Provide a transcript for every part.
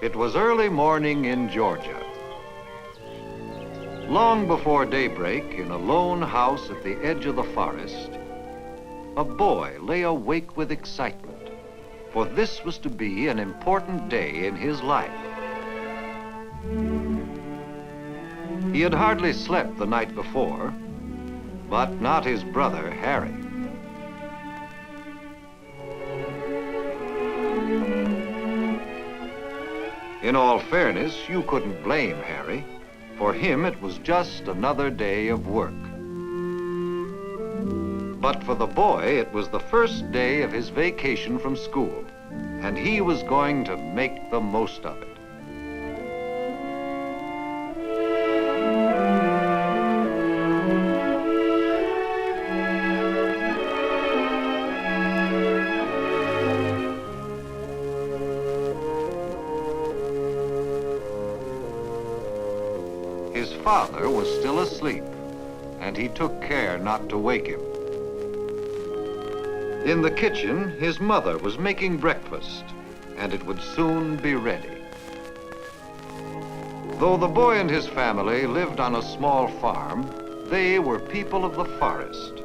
It was early morning in Georgia. Long before daybreak, in a lone house at the edge of the forest, a boy lay awake with excitement, for this was to be an important day in his life. He had hardly slept the night before, but not his brother, Harry. In all fairness, you couldn't blame Harry. For him, it was just another day of work. But for the boy, it was the first day of his vacation from school, and he was going to make the most of it. His father was still asleep, and he took care not to wake him. In the kitchen, his mother was making breakfast, and it would soon be ready. Though the boy and his family lived on a small farm, they were people of the forest.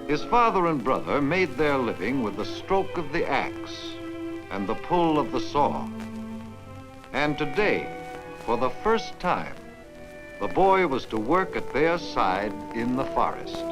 His father and brother made their living with the stroke of the axe and the pull of the saw. And today, for the first time, the boy was to work at their side in the forest.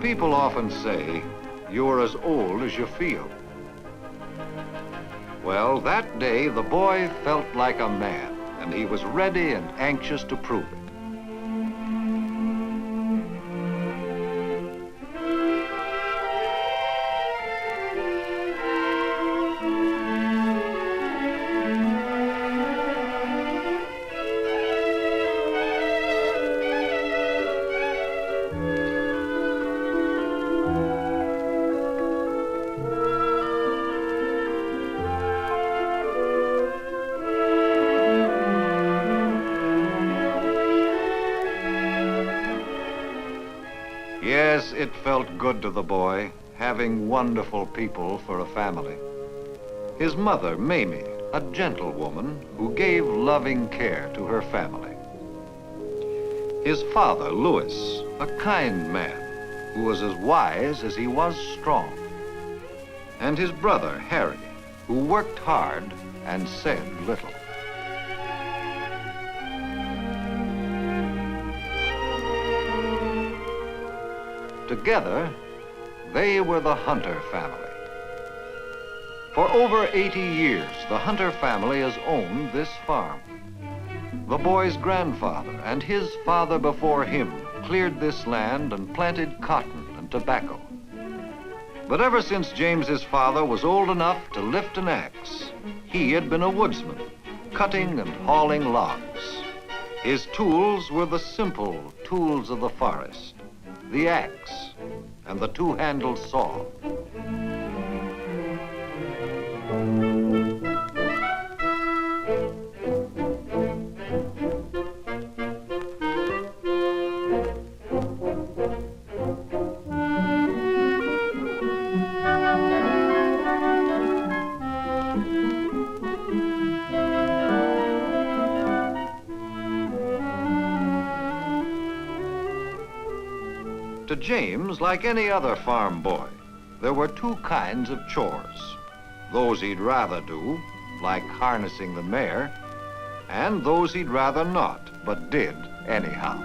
People often say, you're as old as you feel. Well, that day, the boy felt like a man, and he was ready and anxious to prove it. Yes, it felt good to the boy, having wonderful people for a family. His mother, Mamie, a gentle woman who gave loving care to her family. His father, Louis, a kind man who was as wise as he was strong. And his brother, Harry, who worked hard and said little. Together, they were the Hunter family. For over 80 years, the Hunter family has owned this farm. The boy's grandfather and his father before him cleared this land and planted cotton and tobacco. But ever since James's father was old enough to lift an axe, he had been a woodsman, cutting and hauling logs. His tools were the simple tools of the forest, the axe and the two-handled saw. To James, like any other farm boy, there were two kinds of chores. Those he'd rather do, like harnessing the mare, and those he'd rather not, but did anyhow.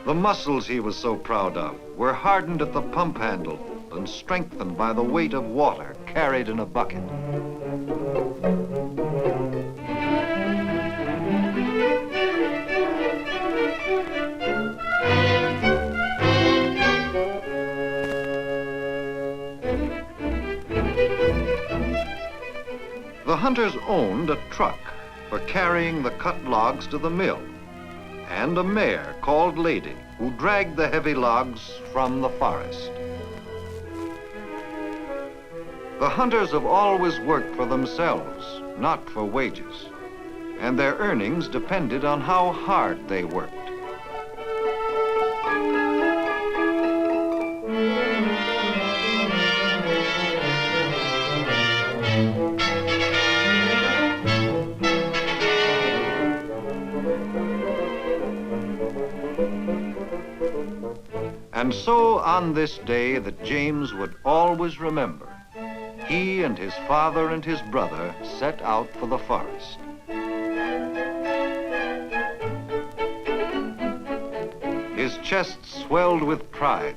The muscles he was so proud of were hardened at the pump handle and strengthened by the weight of water carried in a bucket. The hunters owned a truck for carrying the cut logs to the mill, and a mare called Lady, who dragged the heavy logs from the forest. The hunters have always worked for themselves, not for wages, and their earnings depended on how hard they worked. And so on this day that James would always remember, he and his father and his brother set out for the forest. His chest swelled with pride,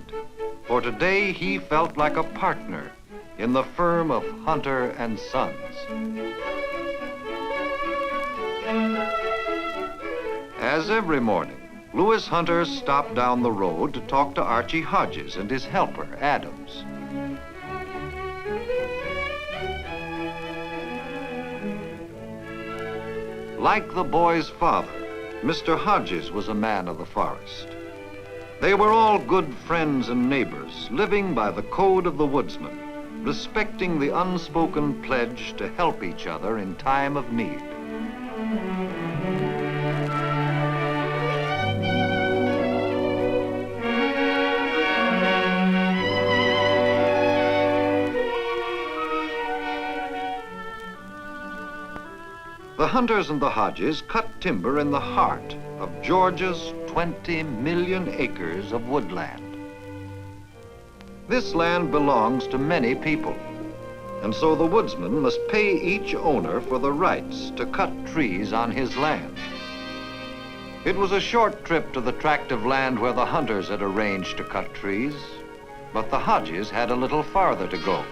for today he felt like a partner in the firm of Hunter and Sons. As every morning, Louis Hunter stopped down the road to talk to Archie Hodges and his helper, Adams. Like the boy's father, Mr. Hodges was a man of the forest. They were all good friends and neighbors, living by the code of the woodsman, respecting the unspoken pledge to help each other in time of need. The Hunters and the Hodges cut timber in the heart of Georgia's 20 million acres of woodland. This land belongs to many people, and so the woodsman must pay each owner for the rights to cut trees on his land. It was a short trip to the tract of land where the Hunters had arranged to cut trees, but the Hodges had a little farther to go.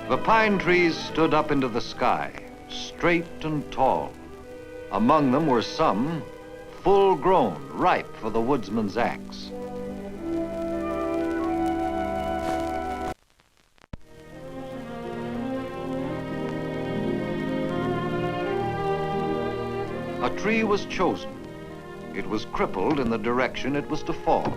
The pine trees stood up into the sky, straight and tall. Among them were some full-grown, ripe for the woodsman's axe. A tree was chosen. It was crippled in the direction it was to fall.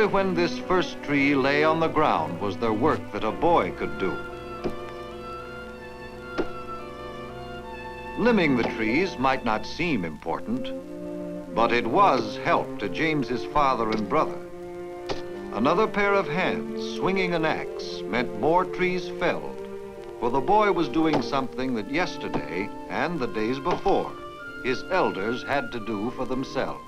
when this first tree lay on the ground was there work that a boy could do. Limbing the trees might not seem important, but it was help to James's father and brother. Another pair of hands swinging an axe meant more trees felled, for the boy was doing something that yesterday and the days before his elders had to do for themselves.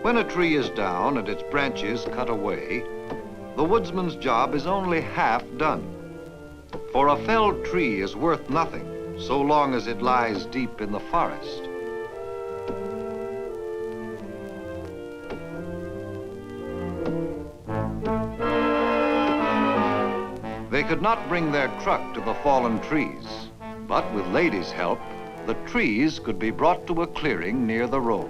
When a tree is down and its branches cut away, the woodsman's job is only half done. For a felled tree is worth nothing so long as it lies deep in the forest. They could not bring their truck to the fallen trees, but with Lady's help, the trees could be brought to a clearing near the road.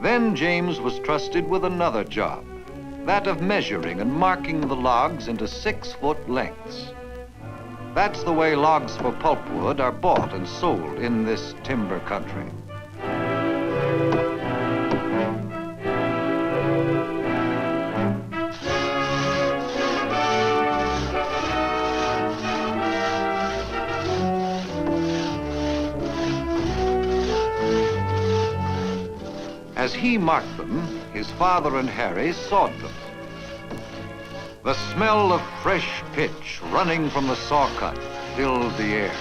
Then James was trusted with another job, that of measuring and marking the logs into 6-foot lengths. That's the way logs for pulpwood are bought and sold in this timber country. As he marked them, his father and Harry sawed them. The smell of fresh pitch running from the saw cut filled the air.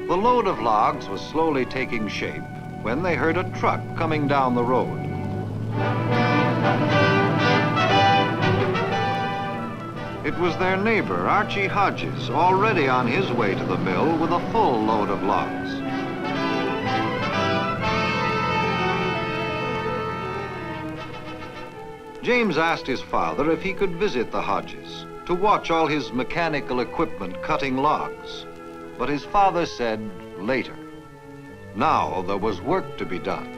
The load of logs was slowly taking shape when they heard a truck coming down the road. It was their neighbor, Archie Hodges, already on his way to the mill with a full load of logs. James asked his father if he could visit the Hodges to watch all his mechanical equipment cutting logs. But his father said later. Now there was work to be done.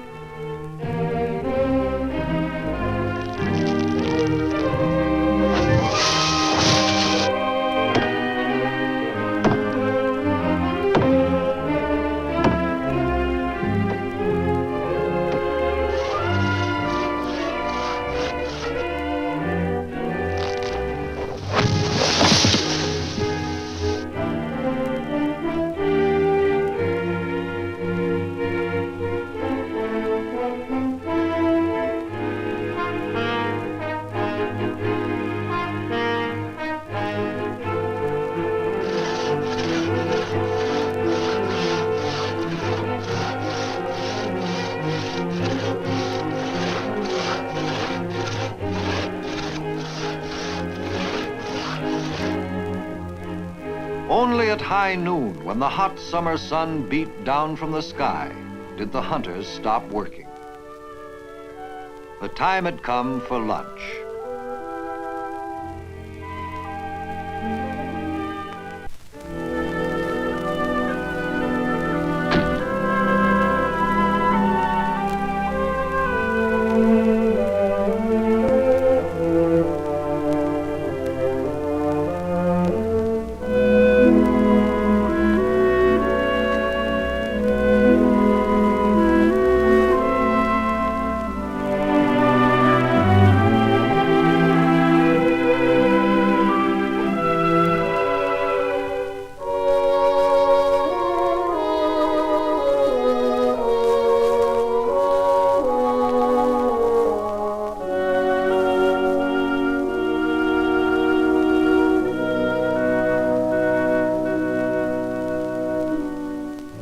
Only at high noon, when the hot summer sun beat down from the sky, did the hunters stop working. The time had come for lunch.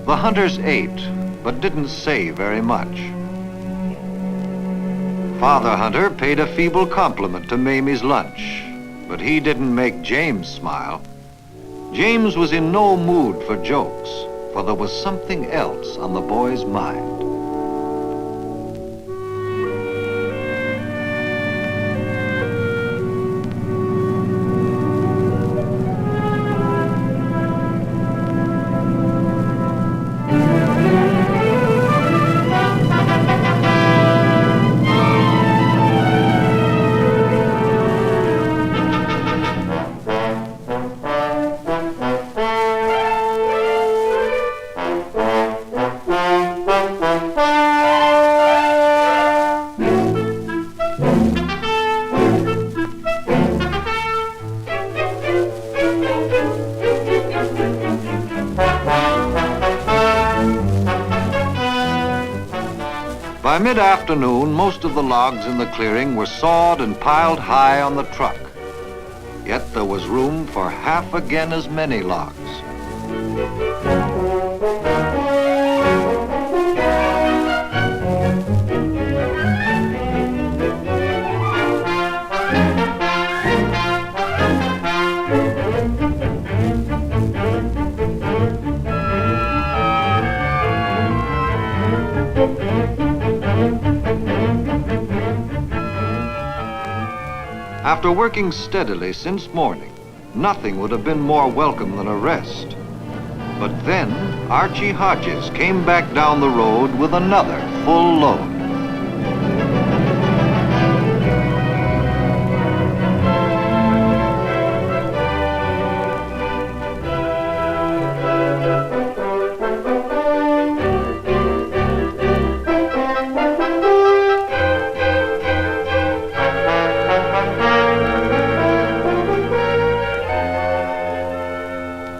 The hunters ate, but didn't say very much. Father Hunter paid a feeble compliment to Mamie's lunch, but he didn't make James smile. James was in no mood for jokes, for there was something else on the boy's mind. By mid-afternoon, most of the logs in the clearing were sawed and piled high on the truck. Yet there was room for half again as many logs. After working steadily since morning, nothing would have been more welcome than a rest. But then Archie Hodges came back down the road with another full load.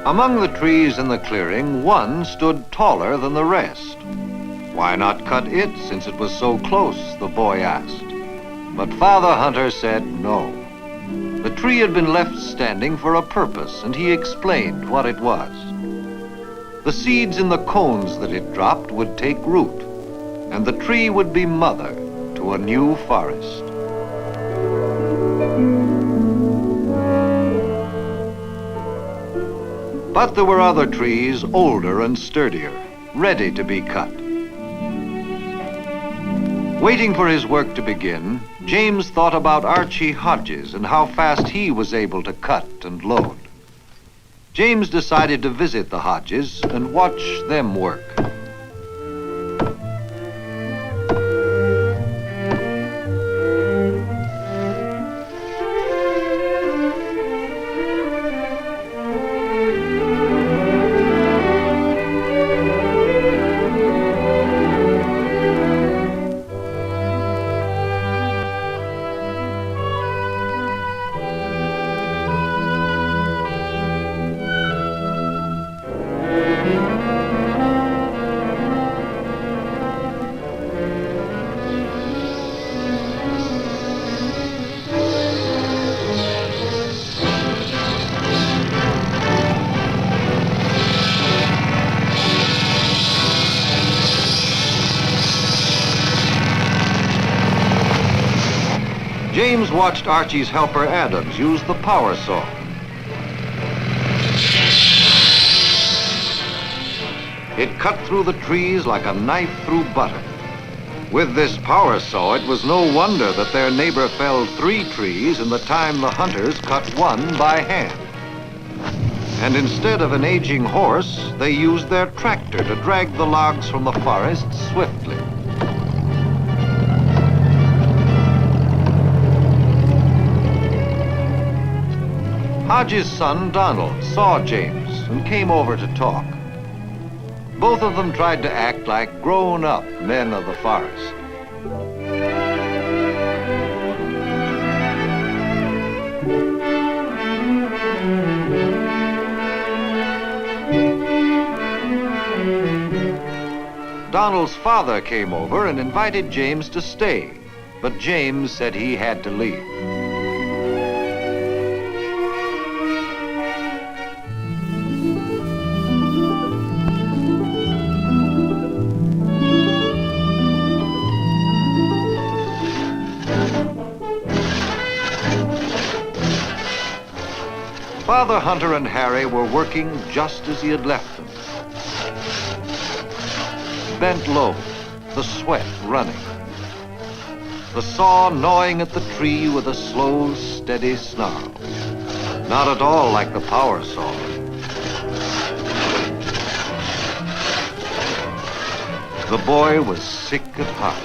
Among the trees in the clearing, one stood taller than the rest. Why not cut it since it was so close, the boy asked. But Father Hunter said no. The tree had been left standing for a purpose, and he explained what it was. The seeds in the cones that it dropped would take root, and the tree would be mother to a new forest. But there were other trees, older and sturdier, ready to be cut. Waiting for his work to begin, James thought about Archie Hodges and how fast he was able to cut and load. James decided to visit the Hodges and watch them work. James watched Archie's helper Adams use the power saw. It cut through the trees like a knife through butter. With this power saw, it was no wonder that their neighbor felled 3 trees in the time the hunters cut one by hand. And instead of an aging horse, they used their tractor to drag the logs from the forest swiftly. Hodges' son, Donald, saw James and came over to talk. Both of them tried to act like grown-up men of the forest. Donald's father came over and invited James to stay, but James said he had to leave. Father Hunter and Harry were working just as he had left them. Bent low, the sweat running. The saw gnawing at the tree with a slow, steady snarl. Not at all like the power saw. The boy was sick at heart.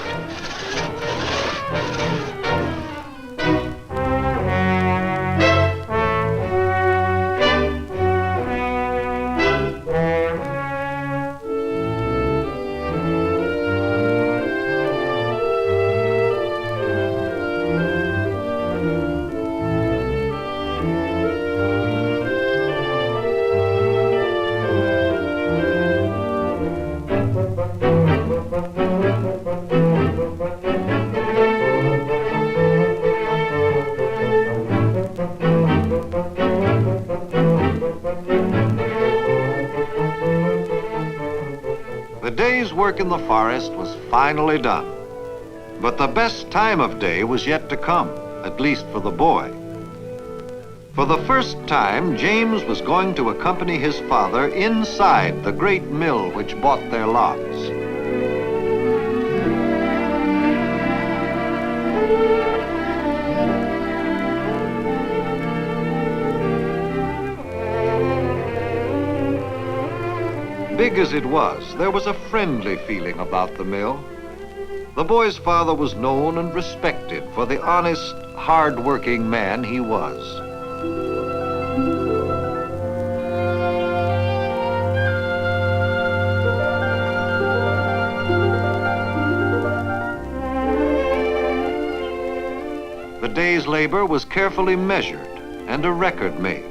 The day's work in the forest was finally done. But the best time of day was yet to come, at least for the boy. For the first time, James was going to accompany his father inside the great mill which bought their logs. Big as it was, there was a friendly feeling about the mill. The boy's father was known and respected for the honest, hard-working man he was. The day's labor was carefully measured and a record made.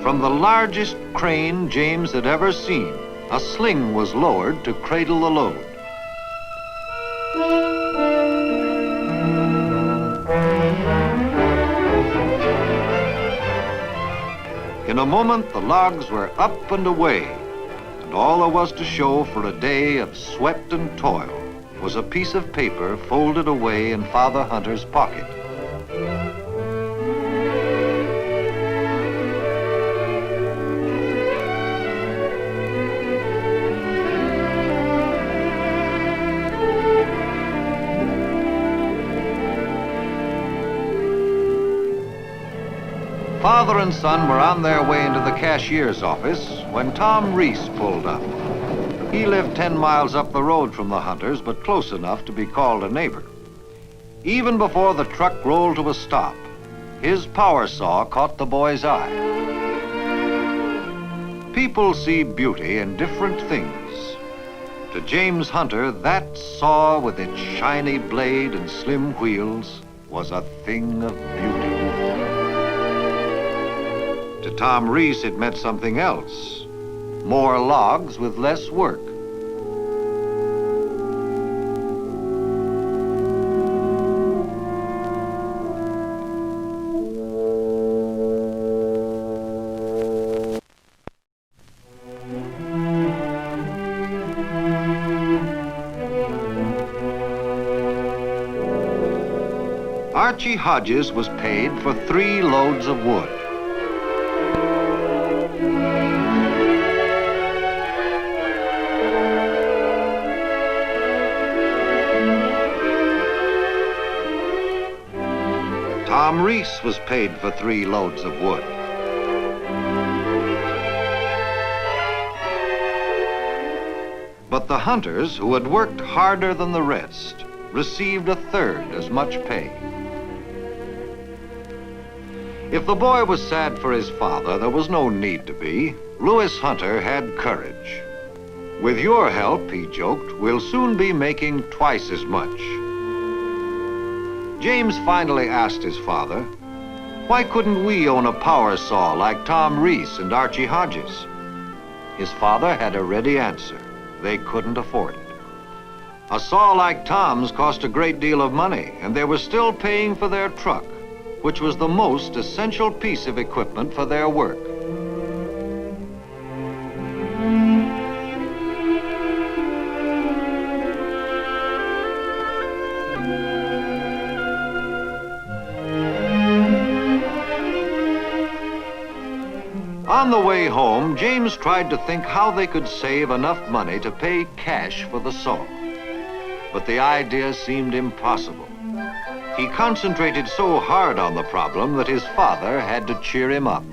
From the largest crane James had ever seen, a sling was lowered to cradle the load. In a moment, the logs were up and away, and all there was to show for a day of sweat and toil was a piece of paper folded away in Father Hunter's pocket. Father and son were on their way into the cashier's office when Tom Reese pulled up. He lived 10 miles up the road from the Hunters, but close enough to be called a neighbor. Even before the truck rolled to a stop, his power saw caught the boy's eye. People see beauty in different things. To James Hunter, that saw with its shiny blade and slim wheels was a thing of beauty. To Tom Reese, it meant something else. More logs with less work. Archie Hodges was paid for 3 loads of wood. Tom Reese was paid for 3 loads of wood. But the Hunters, who had worked harder than the rest, received 1/3 as much pay. If the boy was sad for his father, there was no need to be. Louis Hunter had courage. With your help, he joked, we'll soon be making twice as much. James finally asked his father, why couldn't we own a power saw like Tom Reese and Archie Hodges? His father had a ready answer. They couldn't afford it. A saw like Tom's cost a great deal of money, and they were still paying for their truck, which was the most essential piece of equipment for their work. On the way home, James tried to think how they could save enough money to pay cash for the saw. But the idea seemed impossible. He concentrated so hard on the problem that his father had to cheer him up.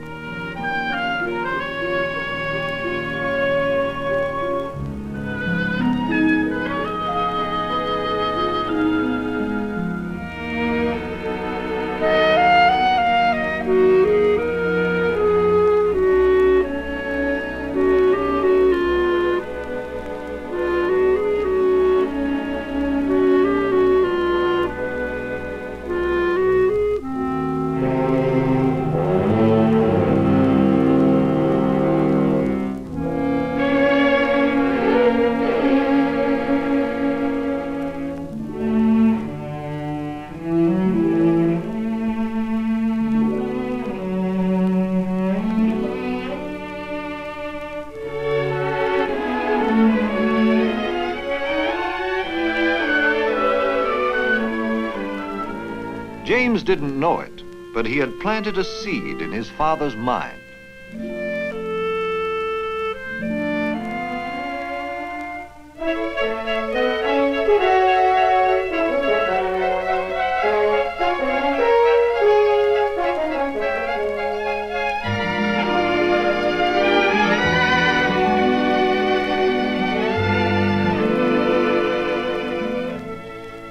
James didn't know it, but he had planted a seed in his father's mind.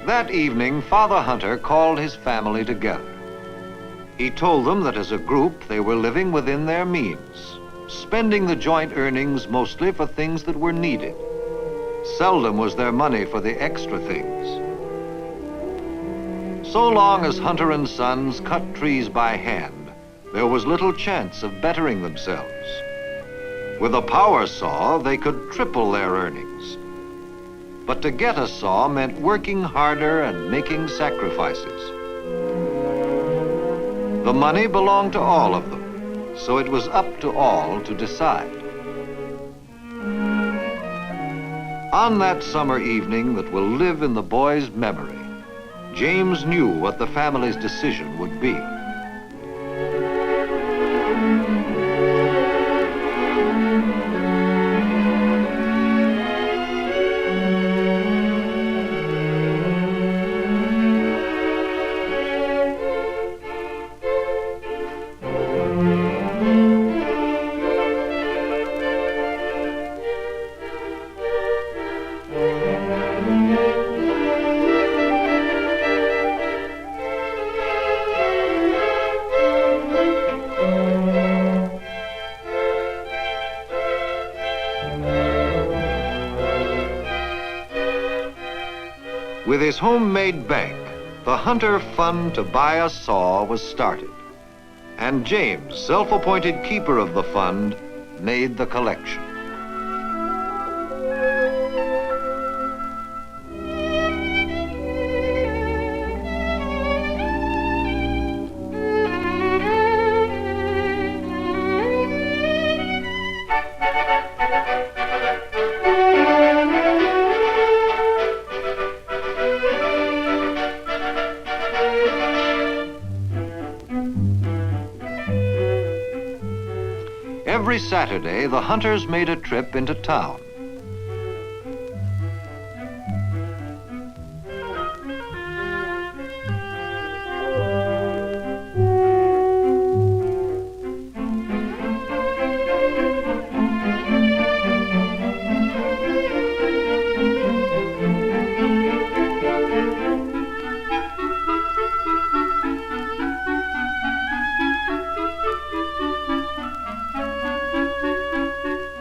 That evening, Father Hunter called his family together. He told them that as a group, they were living within their means, spending the joint earnings mostly for things that were needed. Seldom was there money for the extra things. So long as Hunter and Sons cut trees by hand, there was little chance of bettering themselves. With a power saw, they could triple their earnings. But to get a saw meant working harder and making sacrifices. The money belonged to all of them, so it was up to all to decide. On that summer evening that will live in the boy's memory, James knew what the family's decision would be. With his homemade bank, the Hunter Fund to buy a saw was started, and James, self-appointed keeper of the fund, made the collection. Every Saturday, the Hunters made a trip into town.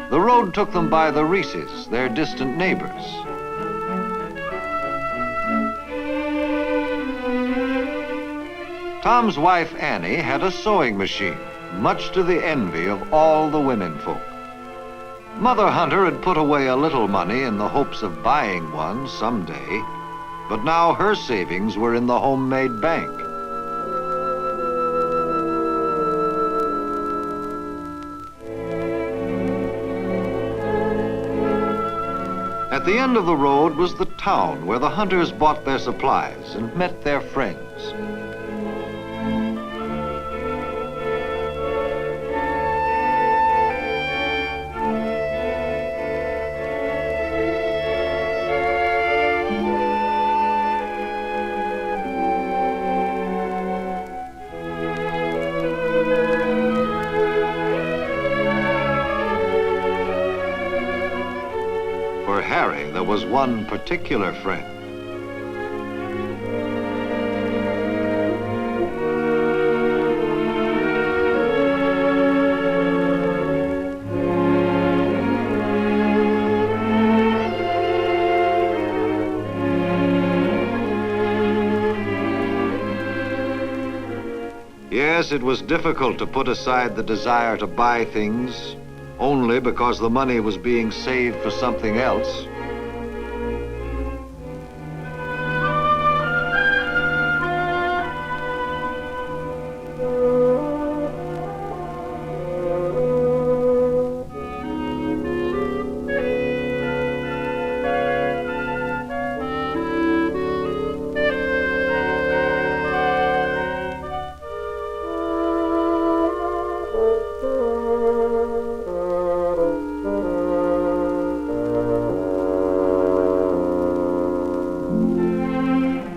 The road took them by the Reeses, their distant neighbors. Tom's wife, Annie, had a sewing machine, much to the envy of all the women folk. Mother Hunter had put away a little money in the hopes of buying one someday, but now her savings were in the homemade bank. At the end of the road was the town where the Hunters bought their supplies and met their friends. For Harry, there was one particular friend. Yes, it was difficult to put aside the desire to buy things only because the money was being saved for something else.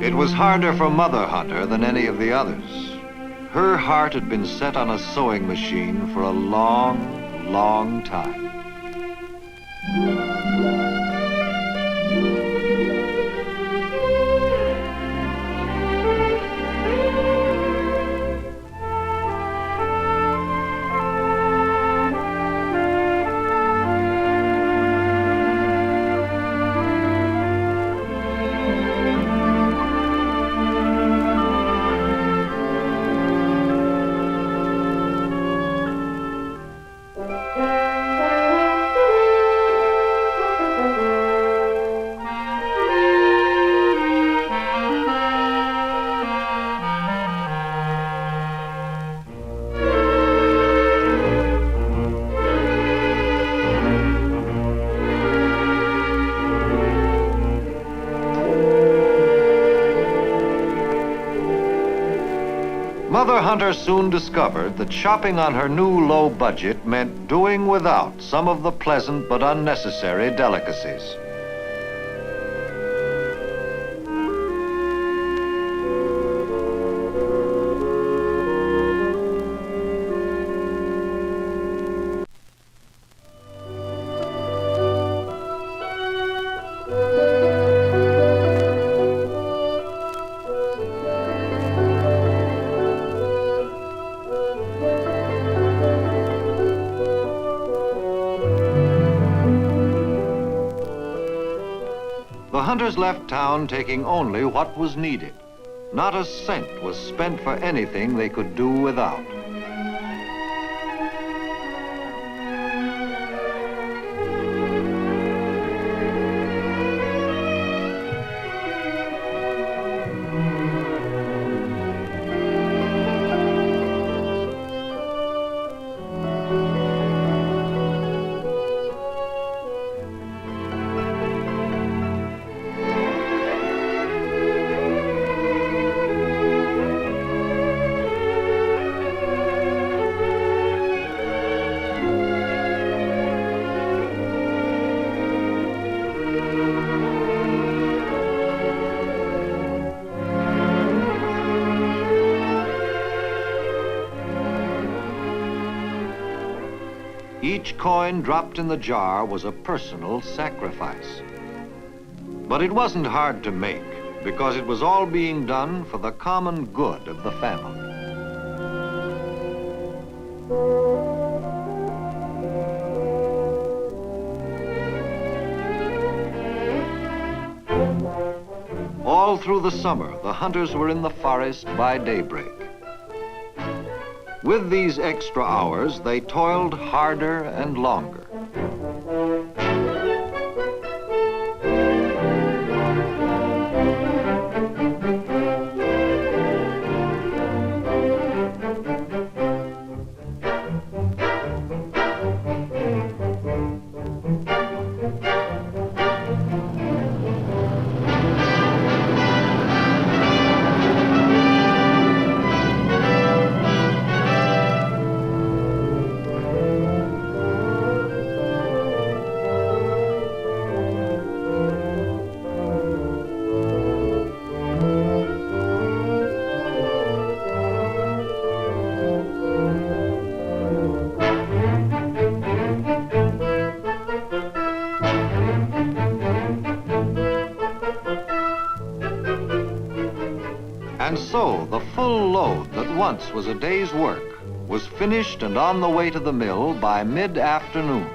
It was harder for Mother Hunter than any of the others. Her heart had been set on a sewing machine for a long, long time. hunter soon discovered that shopping on her new low budget meant doing without some of the pleasant but unnecessary delicacies. The hunters left town taking only what was needed. Not a cent was spent for anything they could do without. Each coin dropped in the jar was a personal sacrifice. But it wasn't hard to make, because it was all being done for the common good of the family. All through the summer, the hunters were in the forest by daybreak. With these extra hours, they toiled harder and longer. And so the full load that once was a day's work was finished and on the way to the mill by mid-afternoon.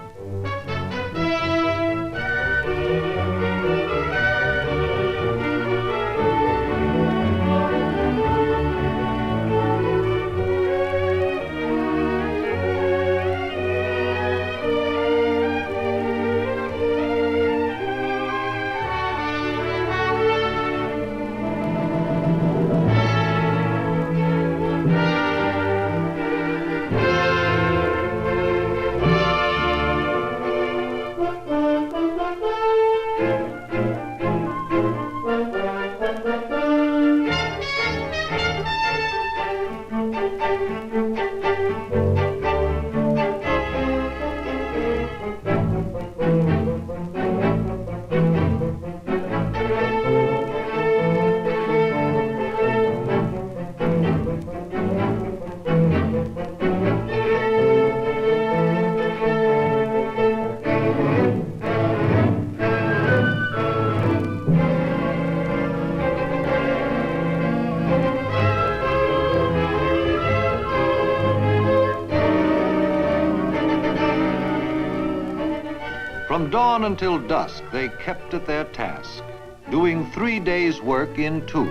From dawn until dusk, they kept at their task, doing 3 days' work in 2.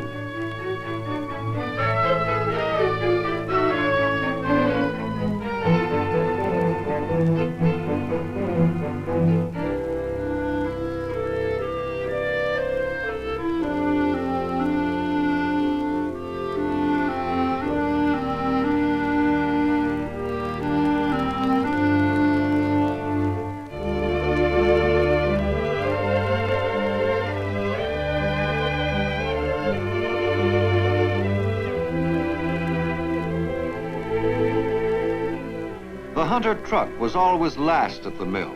Hunter truck was always last at the mill.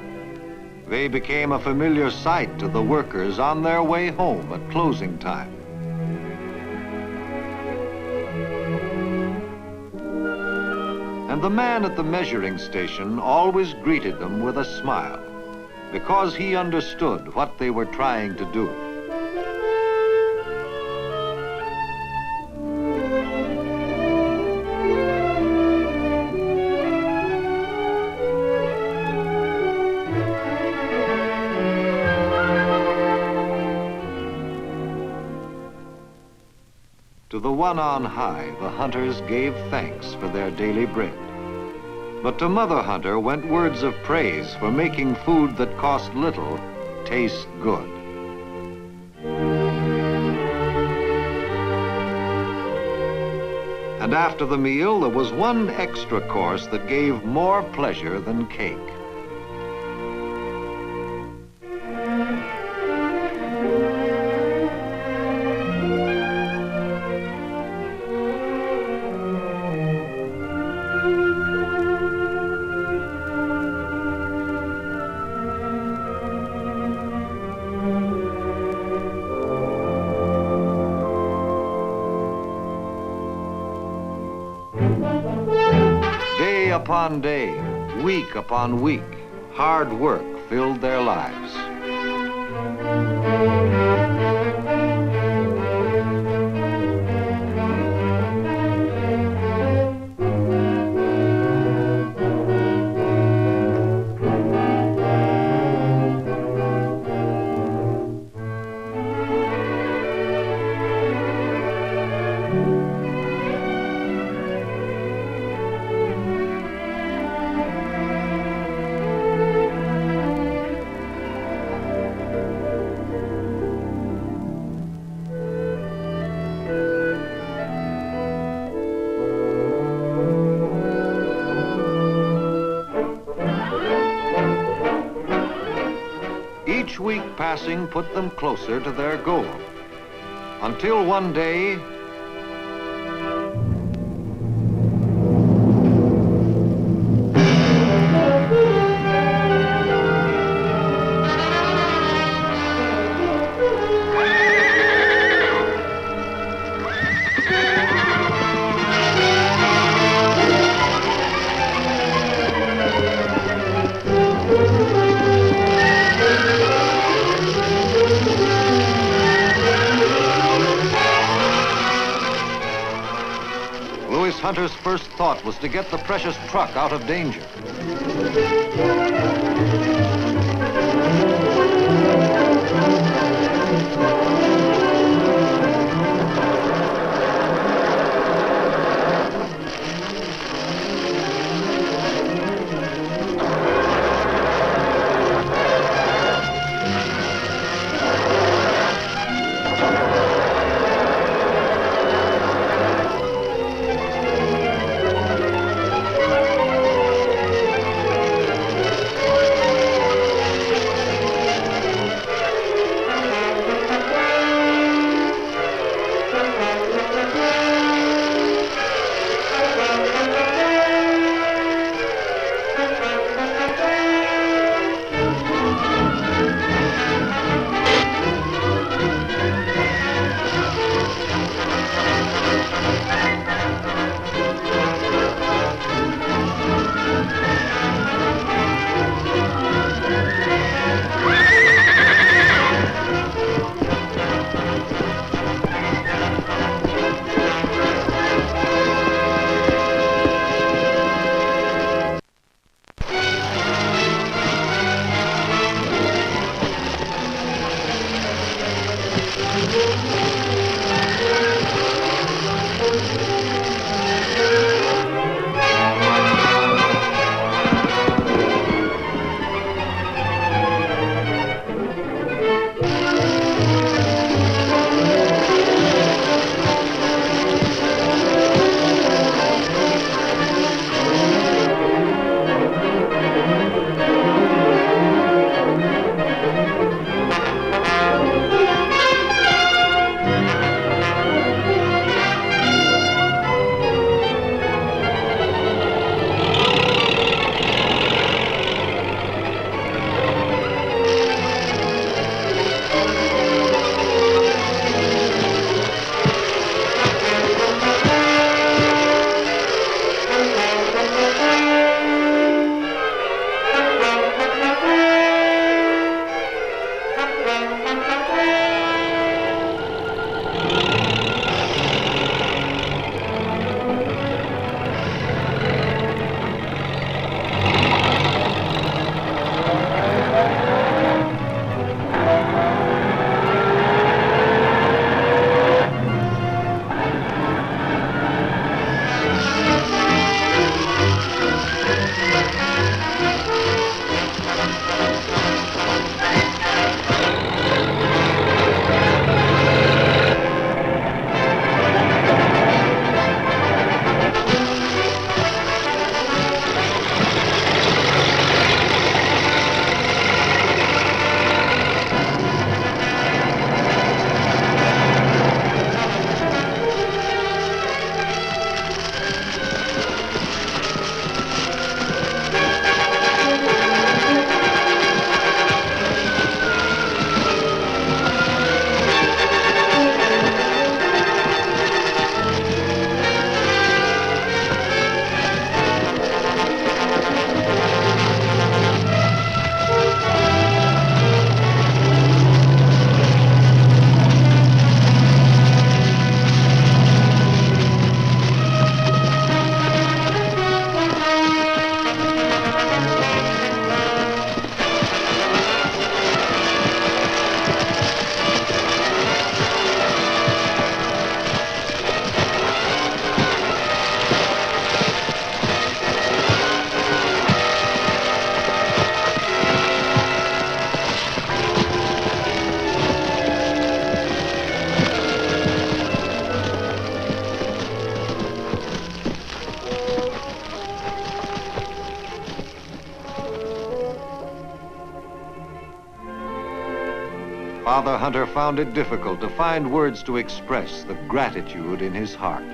They became a familiar sight to the workers on their way home at closing time. And the man at the measuring station always greeted them with a smile, because he understood what they were trying to do. To the one on high, the hunters gave thanks for their daily bread. But to Mother Hunter went words of praise for making food that cost little taste good. And after the meal, there was one extra course that gave more pleasure than cake. Day upon day, week upon week, hard work filled their lives. Each week passing put them closer to their goal, until one day, Louis Hunter's first thought was to get the precious truck out of danger. Father Hunter found it difficult to find words to express the gratitude in his heart.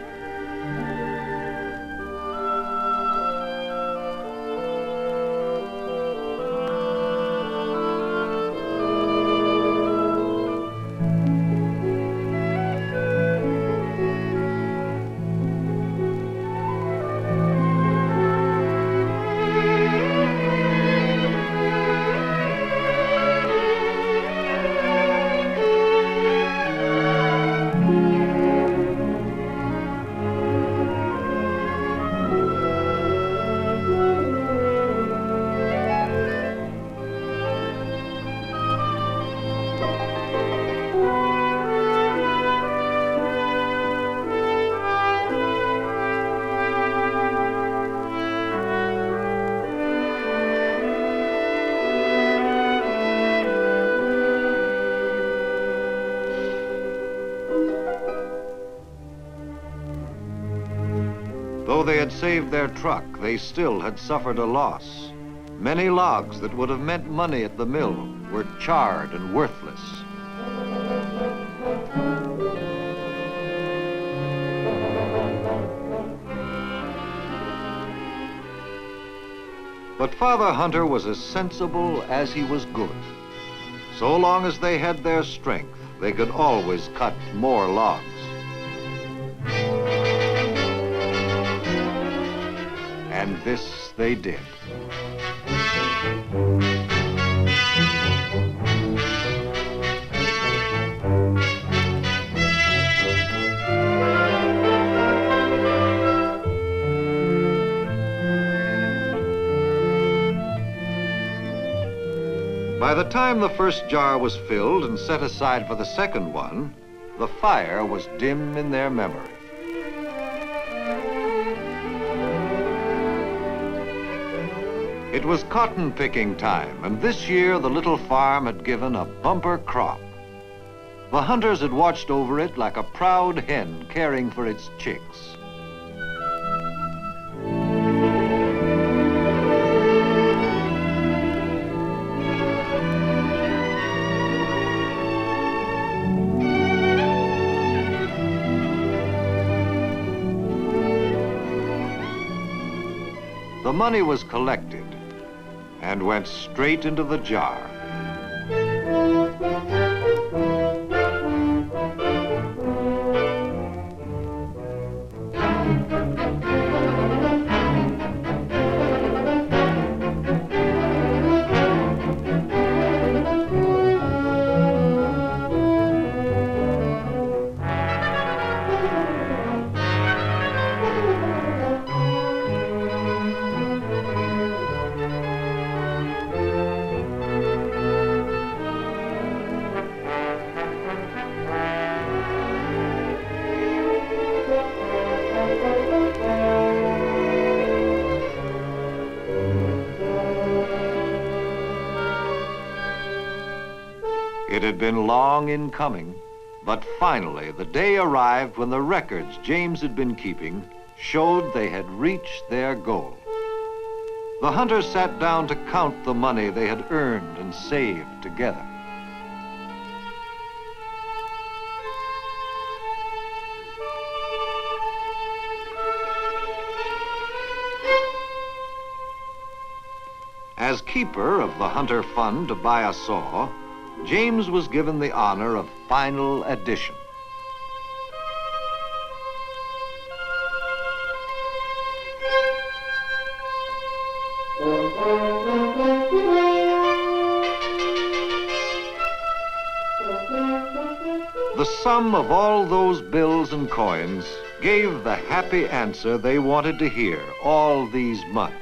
Though they had saved their truck, they still had suffered a loss. Many logs that would have meant money at the mill were charred and worthless. But Father Hunter was as sensible as he was good. So long as they had their strength, they could always cut more logs. And this they did. By the time the first jar was filled and set aside for the second one, the fire was dim in their memory. It was cotton picking time, and this year the little farm had given a bumper crop. The hunters had watched over it like a proud hen caring for its chicks. The money was collected and went straight into the jar. It had been long in coming, but finally the day arrived when the records James had been keeping showed they had reached their goal. The hunters sat down to count the money they had earned and saved together. As keeper of the Hunter Fund to buy a saw, James was given the honor of final addition. The sum of all those bills and coins gave the happy answer they wanted to hear all these months.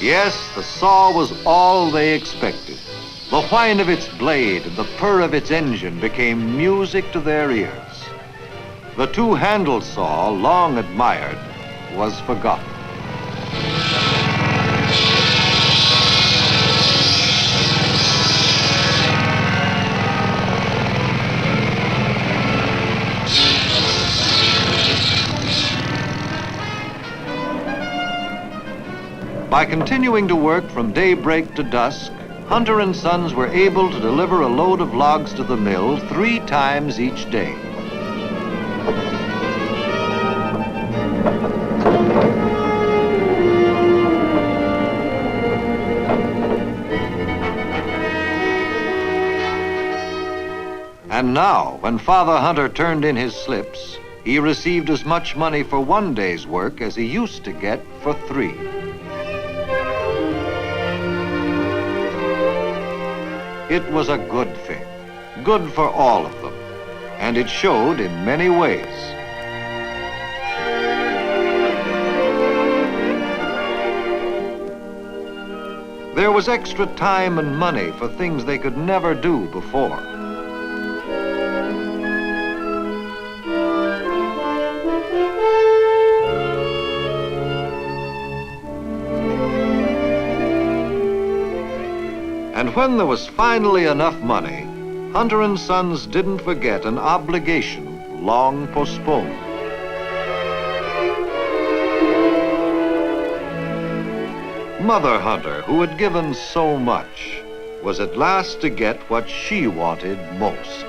Yes, the saw was all they expected. The whine of its blade and the purr of its engine became music to their ears. The two-handled saw, long admired, was forgotten. By continuing to work from daybreak to dusk, Hunter and Sons were able to deliver a load of logs to the mill 3 times each day. And now, when Father Hunter turned in his slips, he received as much money for 1 day's work as he used to get for 3. It was a good thing, good for all of them, and it showed in many ways. There was extra time and money for things they could never do before. And when there was finally enough money, Hunter and Sons didn't forget an obligation long postponed. Mother Hunter, who had given so much, was at last to get what she wanted most.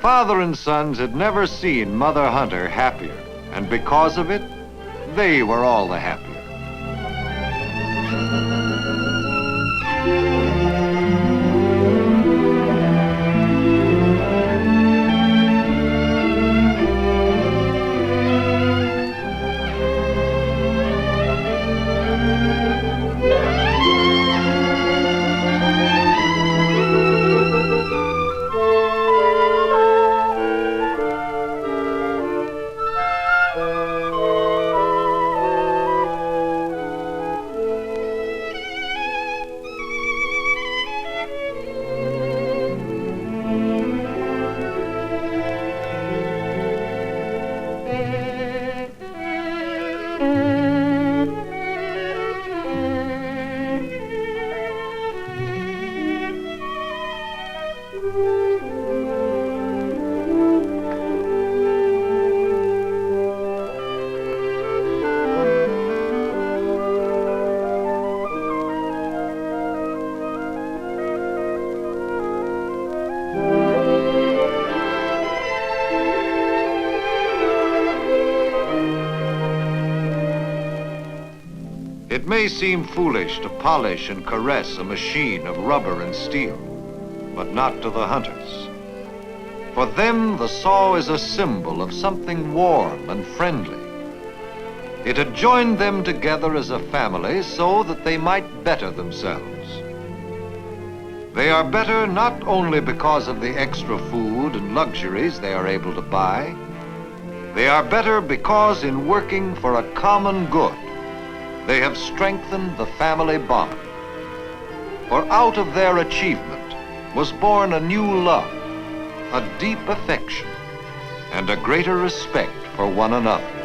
Father and Sons had never seen Mother Hunter happier, and because of it, they were all the happier. It may seem foolish to polish and caress a machine of rubber and steel, but not to the hunters. For them, the saw is a symbol of something warm and friendly. It had joined them together as a family so that they might better themselves. They are better not only because of the extra food and luxuries they are able to buy. They are better because in working for a common good, they have strengthened the family bond. For out of their achievement was born a new love, a deep affection, and a greater respect for one another.